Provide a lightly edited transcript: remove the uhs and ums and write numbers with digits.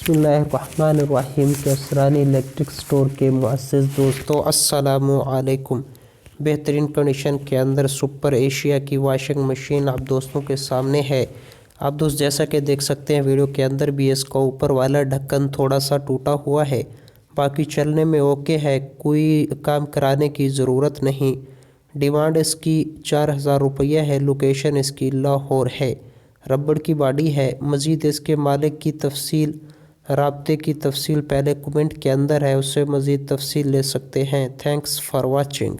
बिस्मिल्लाहिर्रहमानिर्रहीम Kasrani electric store के मुअस्सिस दोस्तों अस्सलामु अलैकुम। बेहतरीन कंडीशन के अंदर सुपर एशिया की वॉशिंग मशीन आप दोस्तों के सामने है। आप दोस्त जैसा कि देख सकते हैं वीडियो के अंदर भी इसका ऊपर वाला ढक्कन थोड़ा सा टूटा हुआ है, बाकी चलने में ओके है, कोई काम कराने की ज़रूरत नहीं। डिमांड इसकी 4000 रुपये है। लोकेशन इसकी लाहौर है। रबड़ की बॉडी है। मज़ीद इसके मालिक की तफसील, राब्ते की तफसील पहले कमेंट के अंदर है, उससे मज़ीद तफसील ले सकते हैं। Thanks for watching.